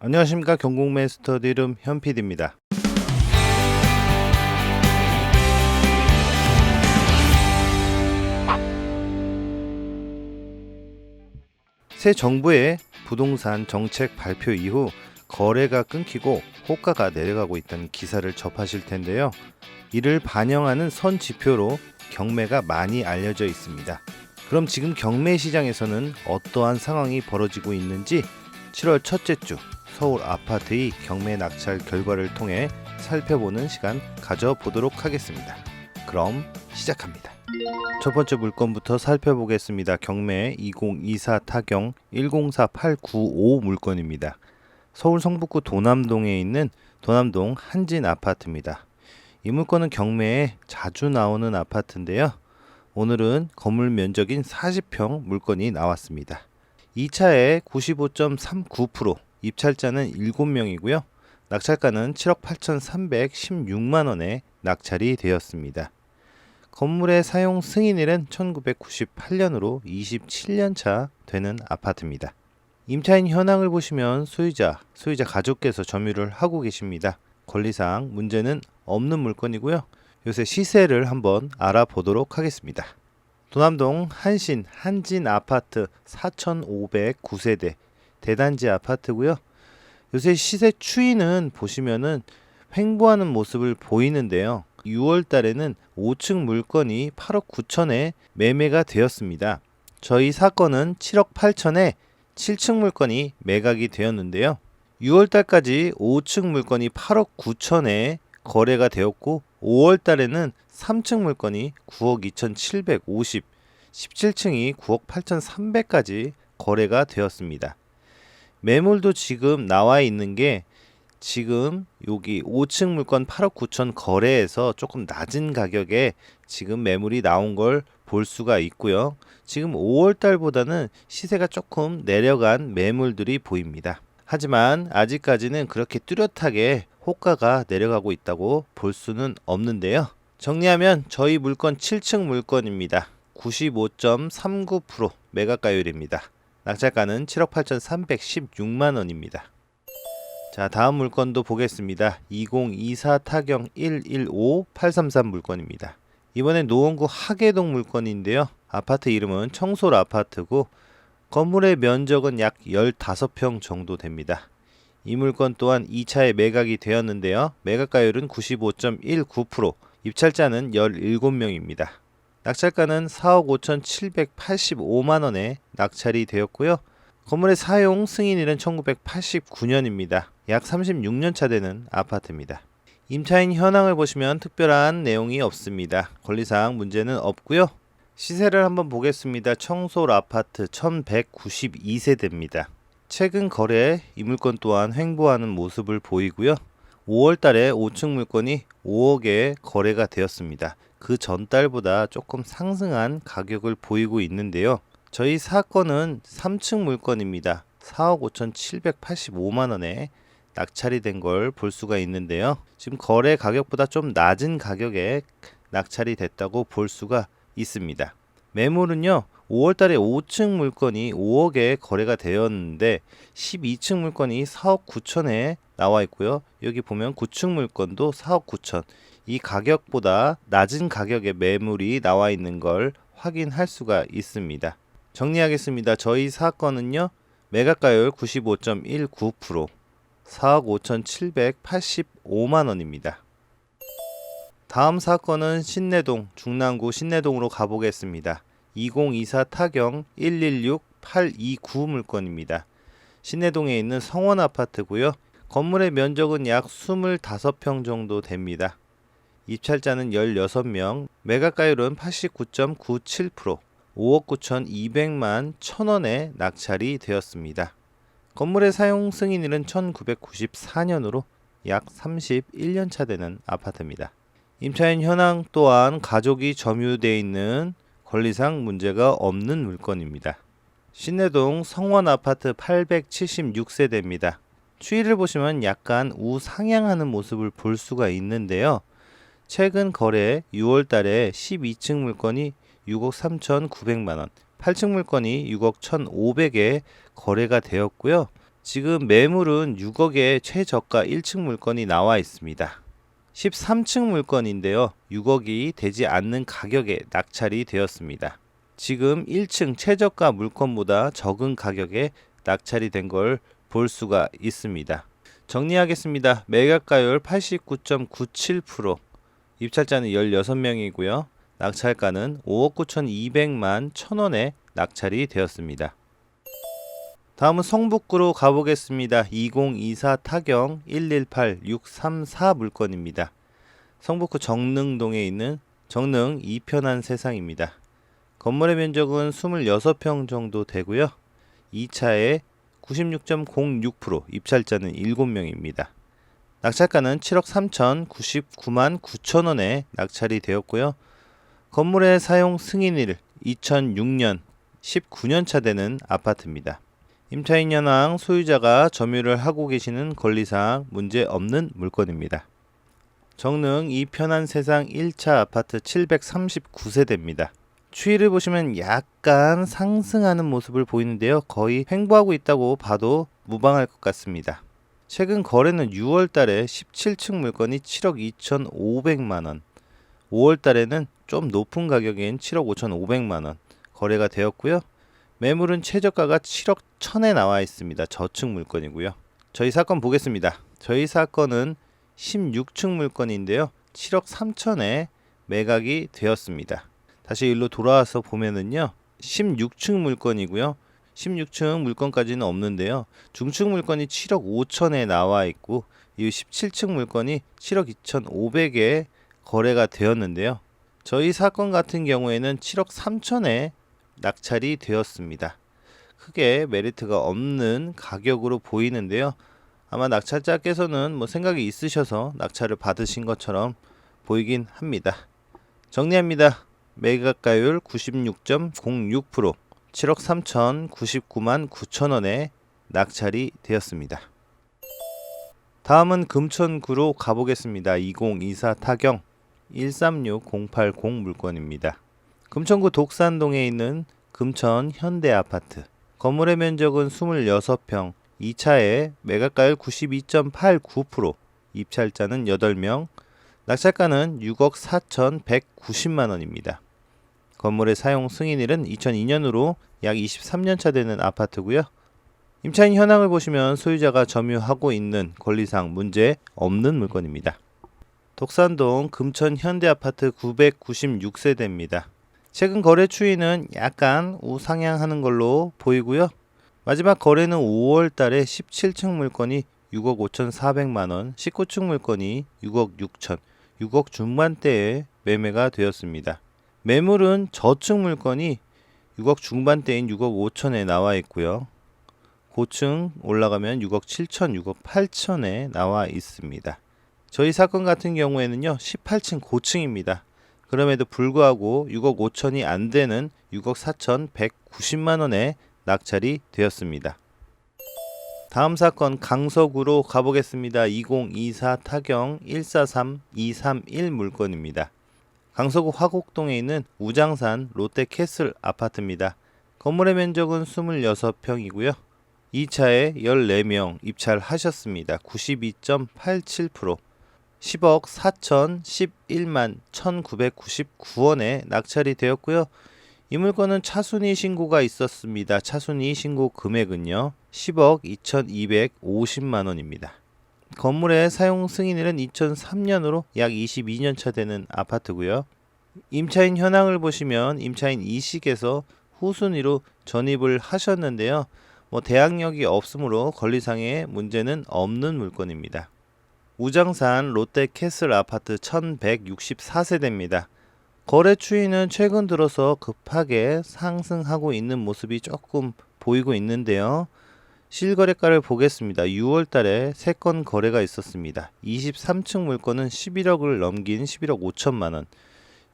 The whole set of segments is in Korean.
안녕하십니까. 경공매 스터디룸 현PD입니다. 새 정부의 부동산 정책 발표 이후 거래가 끊기고 호가가 내려가고 있다는 기사를 접하실 텐데요. 이를 반영하는 선 지표로 경매가 많이 알려져 있습니다. 그럼 지금 경매 시장에서는 어떠한 상황이 벌어지고 있는지 7월 첫째 주 서울 아파트의 경매 낙찰 결과를 통해 살펴보는 시간 가져보도록 하겠습니다. 그럼 시작합니다. 첫 번째 물건부터 살펴보겠습니다. 경매 2024 타경 104895 물건입니다. 서울 성북구 도남동에 있는 도남동 한진 아파트입니다. 이 물건은 경매에 자주 나오는 아파트인데요. 오늘은 건물 면적인 40평 물건이 나왔습니다. 2차에 95.39%, 입찰자는 7명이고요. 낙찰가는 7억 8,316만원에 낙찰이 되었습니다. 건물의 사용 승인일은 1998년으로 27년차 되는 아파트입니다. 임차인 현황을 보시면 소유자 가족께서 점유를 하고 계십니다. 권리사항 문제는 없는 물건이고요. 요새 시세를 한번 알아보도록 하겠습니다. 도남동 한진 아파트 4,509세대 대단지 아파트고요. 요새 시세 추이는 보시면은 횡보하는 모습을 보이는데요. 6월 달에는 5층 물건이 8억 9천에 매매가 되었습니다. 저희 사건은 7억 8천에 7층 물건이 매각이 되었는데요. 6월 달까지 5층 물건이 8억 9천에 거래가 되었고 5월 달에는 3층 물건이 9억 2,750, 17층이 9억 8,300까지 거래가 되었습니다. 매물도 지금 나와 있는 게 지금 여기 5층 물건 8억 9천 거래에서 조금 낮은 가격에 지금 매물이 나온 걸 볼 수가 있고요. 지금 5월 달보다는 시세가 조금 내려간 매물들이 보입니다. 하지만 아직까지는 그렇게 뚜렷하게 호가가 내려가고 있다고 볼 수는 없는데요. 정리하면 저희 물건 7층 물건입니다. 95.39% 매각가율입니다. 낙찰가는 7억 8,316만원입니다. 자, 다음 물건도 보겠습니다. 2024 타경 115833 물건입니다. 이번엔 노원구 하계동 물건인데요. 아파트 이름은 청솔 아파트고 건물의 면적은 약 15평 정도 됩니다. 이 물건 또한 2차에 매각이 되었는데요. 매각가율은 95.19%, 입찰자는 17명입니다. 낙찰가는 4억 5,785만원에 낙찰이 되었고요. 건물의 사용 승인일은 1989년입니다. 약 36년차 되는 아파트입니다. 임차인 현황을 보시면 특별한 내용이 없습니다. 권리사항 문제는 없고요. 시세를 한번 보겠습니다. 청솔 아파트 1192세대입니다. 최근 거래에 이 물건 또한 횡보하는 모습을 보이고요. 5월 달에 5층 물건이 5억에 거래가 되었습니다. 그 전달보다 조금 상승한 가격을 보이고 있는데요. 저희 사건은 3층 물건입니다. 4억 5,785만원에 낙찰이 된 걸 볼 수가 있는데요. 지금 거래 가격보다 좀 낮은 가격에 낙찰이 됐다고 볼 수가 있습니다. 매물은요. 5월 달에 5층 물건이 5억에 거래가 되었는데 12층 물건이 4억 9천에 나와 있고요. 여기 보면 9층 물건도 4억 9천. 이 가격보다 낮은 가격에 매물이 나와 있는 걸 확인할 수가 있습니다. 정리하겠습니다. 저희 사건은요. 매각가율 95.19%, 4억 5,785만원입니다. 다음 사건은 신내동, 중랑구 신내동으로 가보겠습니다. 2024 타경 116829 물건입니다. 신내동에 있는 성원 아파트고요. 건물의 면적은 약 25평 정도 됩니다. 입찰자는 16명, 매각가율은 89.97%, 5억 9,200만 1천원에 낙찰이 되었습니다. 건물의 사용 승인일은 1994년으로 약 31년차 되는 아파트입니다. 임차인 현황 또한 가족이 점유되어 있는 권리상 문제가 없는 물건입니다. 신내동 성원 아파트 876세대입니다. 추이를 보시면 약간 우상향하는 모습을 볼 수가 있는데요. 최근 거래 6월 달에 12층 물건이 6억 3,900만원, 8층 물건이 6억 1,500에 거래가 되었고요. 지금 매물은 6억에 최저가 1층 물건이 나와 있습니다. 13층 물건인데요. 6억이 되지 않는 가격에 낙찰이 되었습니다. 지금 1층 최저가 물건보다 적은 가격에 낙찰이 된 걸 볼 수가 있습니다. 정리하겠습니다. 매각가율 89.97%, 입찰자는 16명이고요. 낙찰가는 5억 9,200만 1,000원에 낙찰이 되었습니다. 다음은 성북구로 가보겠습니다. 2024 타경 118634 물건입니다. 성북구 정릉동에 있는 정릉 이편한 세상입니다. 건물의 면적은 26평 정도 되고요. 2차에 96.06%, 입찰자는 7명입니다. 낙찰가는 7억 3,099만 9천원에 낙찰이 되었고요. 건물의 사용 승인일 2006년 19년차 되는 아파트입니다. 임차인 현황, 소유자가 점유를 하고 계시는 권리사항 문제 없는 물건입니다. 정릉 이편한 세상 1차 아파트 739세대입니다. 추이를 보시면 약간 상승하는 모습을 보이는데요. 거의 횡보하고 있다고 봐도 무방할 것 같습니다. 최근 거래는 6월 달에 17층 물건이 7억 2,500만원, 5월 달에는 좀 높은 가격인 7억 5,500만원 거래가 되었고요. 매물은 최저가가 7억 1천에 나와 있습니다. 저층 물건이고요. 저희 사건 보겠습니다. 저희 사건은 16층 물건인데요. 7억 3천에 매각이 되었습니다. 다시 일로 돌아와서 보면은요. 16층 물건이고요. 16층 물건까지는 없는데요. 중층 물건이 7억 5천에 나와 있고 이 17층 물건이 7억 2,500에 거래가 되었는데요. 저희 사건 같은 경우에는 7억 3천에 낙찰이 되었습니다. 크게 메리트가 없는 가격으로 보이는데요. 아마 낙찰자께서는 생각이 있으셔서 낙찰을 받으신 것처럼 보이긴 합니다. 정리합니다. 매각가율 96.06%, 7억 3,099만 9천원에 낙찰이 되었습니다. 다음은 금천구로 가보겠습니다. 2024 타경 136080 물건입니다. 금천구 독산동에 있는 금천 현대아파트. 건물의 면적은 26평, 2차에 매각가율 92.89%, 입찰자는 8명, 낙찰가는 6억 4,190만원입니다. 건물의 사용 승인일은 2002년으로 약 23년차 되는 아파트고요. 임차인 현황을 보시면 소유자가 점유하고 있는 권리사항 문제 없는 물건입니다. 독산동 금천 현대아파트 996세대입니다. 최근 거래 추이는 약간 우상향하는 걸로 보이고요. 마지막 거래는 5월 달에 17층 물건이 6억 5,400만원, 19층 물건이 6억 6천, 6억 중반대에 매매가 되었습니다. 매물은 저층 물건이 6억 중반대인 6억 5천에 나와 있고요. 고층 올라가면 6억 7천, 6억 8천에 나와 있습니다. 저희 사건 같은 경우에는요. 18층 고층입니다. 그럼에도 불구하고 6억 5천이 안 되는 6억 4천 190만원에 낙찰이 되었습니다. 다음 사건 강서구로 가보겠습니다. 2024 타경 143231 물건입니다. 강서구 화곡동에 있는 우장산 롯데캐슬 아파트입니다. 건물의 면적은 26평이고요. 2차에 14명 입찰하셨습니다. 92.87%, 10억 4,011만 1,999원에 낙찰이 되었고요. 이 물건은 차순위 신고가 있었습니다. 차순위 신고 금액은요. 10억 2,250만원입니다. 건물의 사용 승인일은 2003년으로 약 22년차 되는 아파트고요. 임차인 현황을 보시면 임차인 이식에서 후순위로 전입을 하셨는데요. 대항력이 없으므로 권리상의 문제는 없는 물건입니다. 우장산 롯데캐슬 아파트 1164세대입니다. 거래 추이는 최근 들어서 급하게 상승하고 있는 모습이 조금 보이고 있는데요. 실거래가를 보겠습니다. 6월 달에 3건 거래가 있었습니다. 23층 물건은 11억을 넘긴 11억 5천만원,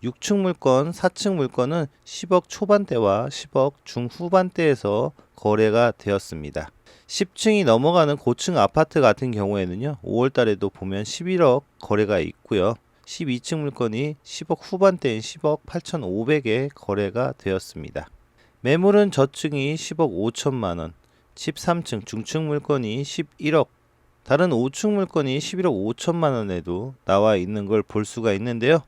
6층 물건, 4층 물건은 10억 초반대와 10억 중후반대에서 거래가 되었습니다. 10층이 넘어가는 고층 아파트 같은 경우에는요. 5월 달에도 보면 11억 거래가 있고요. 12층 물건이 10억 후반대인 10억 8,500에 거래가 되었습니다. 매물은 저층이 10억 5천만원, 13층 중층 물건이 11억, 다른 5층 물건이 11억 5천만 원에도 나와 있는 걸 볼 수가 있는데요.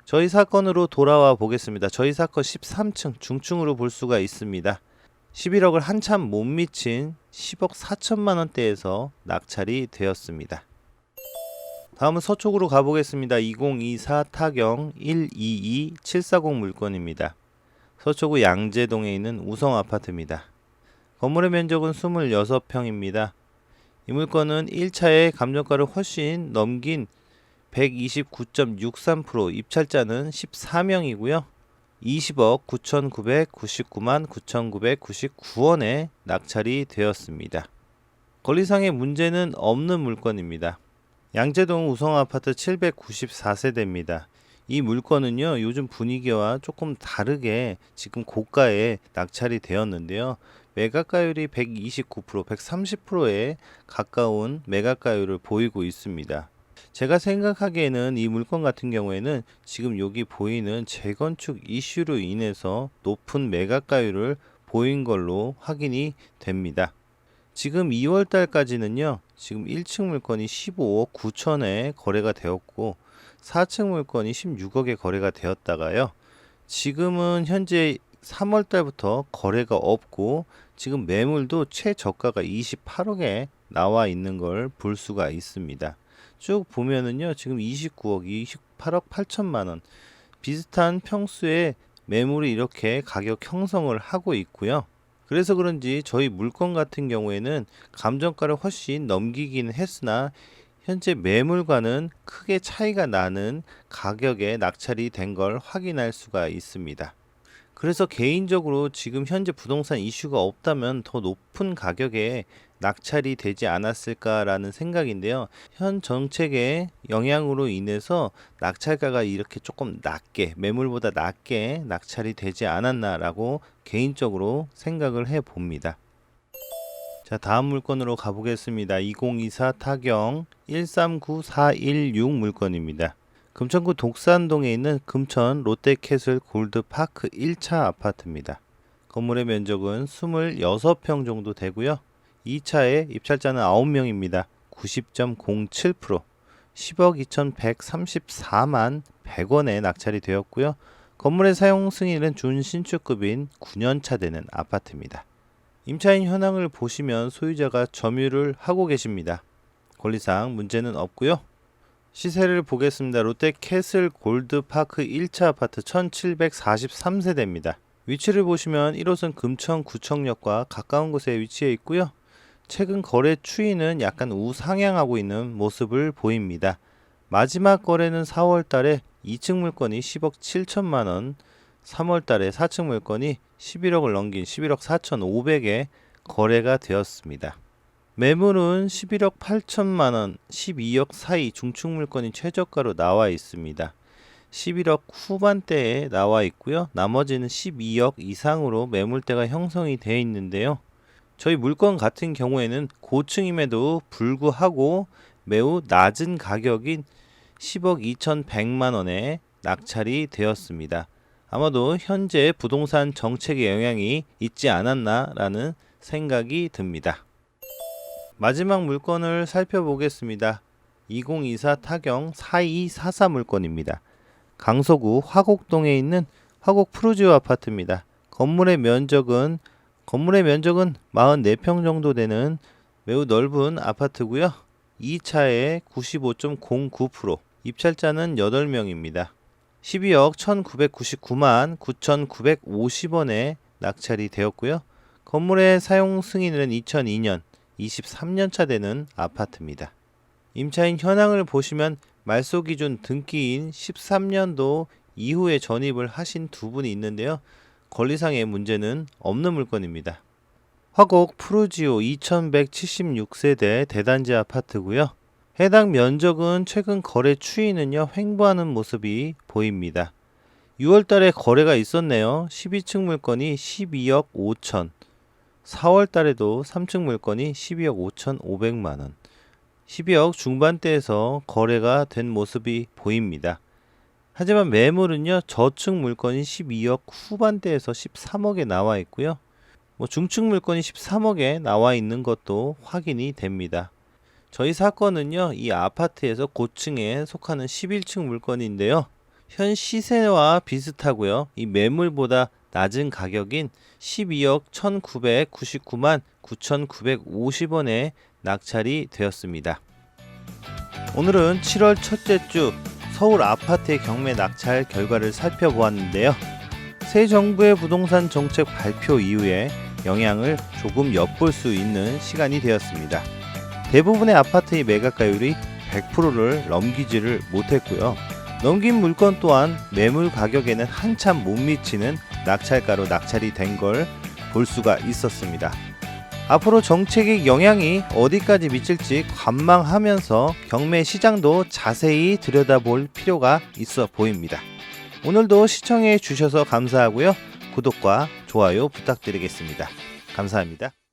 저희 사건으로 돌아와 보겠습니다. 저희 사건 13층 중층으로 볼 수가 있습니다. 11억을 한참 못 미친 10억 4천만 원대에서 낙찰이 되었습니다. 다음은 서쪽으로 가보겠습니다. 2024 타경 122740 물건입니다. 서초구 양재동에 있는 우성 아파트입니다. 건물의 면적은 26평입니다. 이 물건은 1차의 감정가를 훨씬 넘긴 129.63%, 입찰자는 14명이고요. 20억 9,999만 9,999원에 낙찰이 되었습니다. 권리상의 문제는 없는 물건입니다. 양재동 우성아파트 794세대입니다. 이 물건은요, 요즘 분위기와 조금 다르게 지금 고가에 낙찰이 되었는데요. 매각가율이 129%, 130%에 가까운 매각가율을 보이고 있습니다. 제가 생각하기에는 이 물건 같은 경우에는 지금 여기 보이는 재건축 이슈로 인해서 높은 매각가율을 보인 걸로 확인이 됩니다. 지금 2월 달까지는요, 지금 1층 물건이 15억 9천에 거래가 되었고 4층 물건이 16억에 거래가 되었다가요, 지금은 현재 3월 달부터 거래가 없고 지금 매물도 최저가가 28억에 나와 있는 걸 볼 수가 있습니다. 쭉 보면은요, 지금 29억, 28억 8천만 원 비슷한 평수의 매물이 이렇게 가격 형성을 하고 있고요. 그래서 그런지 저희 물건 같은 경우에는 감정가를 훨씬 넘기긴 했으나 현재 매물과는 크게 차이가 나는 가격에 낙찰이 된 걸 확인할 수가 있습니다. 그래서 개인적으로 지금 현재 부동산 이슈가 없다면 더 높은 가격에 낙찰이 되지 않았을까라는 생각인데요. 현 정책의 영향으로 인해서 낙찰가가 이렇게 조금 낮게, 매물보다 낮게 낙찰이 되지 않았나라고 개인적으로 생각을 해 봅니다. 자, 다음 물건으로 가보겠습니다. 2024 타경 139416 물건입니다. 금천구 독산동에 있는 금천 롯데캐슬 골드파크 1차 아파트입니다. 건물의 면적은 26평 정도 되고요. 2차에 입찰자는 9명입니다. 90.07%, 10억 2134만 100원에 낙찰이 되었고요. 건물의 사용 승인은 준신축급인 9년차 되는 아파트입니다. 임차인 현황을 보시면 소유자가 점유를 하고 계십니다. 권리상 문제는 없고요. 시세를 보겠습니다. 롯데캐슬 골드파크 1차 아파트 1743세대입니다. 위치를 보시면 1호선 금천 구청역과 가까운 곳에 위치해 있고요. 최근 거래 추이는 약간 우상향하고 있는 모습을 보입니다. 마지막 거래는 4월 달에 2층 물건이 10억 7천만 원, 3월 달에 4층 물건이 11억을 넘긴 11억 4,500에 거래가 되었습니다. 매물은 11억 8천만 원, 12억 사이 중층 물건이 최저가로 나와 있습니다. 11억 후반대에 나와 있고요. 나머지는 12억 이상으로 매물대가 형성이 되어 있는데요. 저희 물건 같은 경우에는 고층임에도 불구하고 매우 낮은 가격인 10억 2,100만 원에 낙찰이 되었습니다. 아마도 현재 부동산 정책의 영향이 있지 않았나라는 생각이 듭니다. 마지막 물건을 살펴보겠습니다. 2024 타경 4244 물건입니다. 강서구 화곡동에 있는 화곡 프루지오 아파트입니다. 건물의 면적은 44평 정도 되는 매우 넓은 아파트고요. 2차에 95.09%, 입찰자는 8명입니다. 12억 1999만 9950원에 낙찰이 되었고요. 건물의 사용 승인은 2002년, 23년차 되는 아파트입니다. 임차인 현황을 보시면 말소 기준 등기인 13년도 이후에 전입을 하신 두 분이 있는데요. 권리상의 문제는 없는 물건입니다. 화곡 프루지오 2176세대 대단지 아파트고요. 해당 면적은 최근 거래 추이는요, 횡보하는 모습이 보입니다. 6월 달에 거래가 있었네요. 12층 물건이 12억 5천, 4월 달에도 3층 물건이 12억 5,500만 원, 12억 중반대에서 거래가 된 모습이 보입니다. 하지만 매물은요, 저층 물건이 12억 후반대에서 13억에 나와 있고요. 중증 물건이 13억에 나와 있는 것도 확인이 됩니다. 저희 사건은요, 이 아파트에서 고층에 속하는 11층 물건인데요. 현 시세와 비슷하고요. 이 매물보다 낮은 가격인 12억 1999만 9,950원에 낙찰이 되었습니다. 오늘은 7월 첫째 주 서울 아파트의 경매 낙찰 결과를 살펴보았는데요. 새 정부의 부동산 정책 발표 이후에 영향을 조금 엿볼 수 있는 시간이 되었습니다. 대부분의 아파트의 매각가율이 100%를 넘기지를 못했고요. 넘긴 물건 또한 매물 가격에는 한참 못 미치는 낙찰가로 낙찰이 된 걸 볼 수가 있었습니다. 앞으로 정책의 영향이 어디까지 미칠지 관망하면서 경매 시장도 자세히 들여다볼 필요가 있어 보입니다. 오늘도 시청해 주셔서 감사하고요. 구독과 좋아요 부탁드리겠습니다. 감사합니다.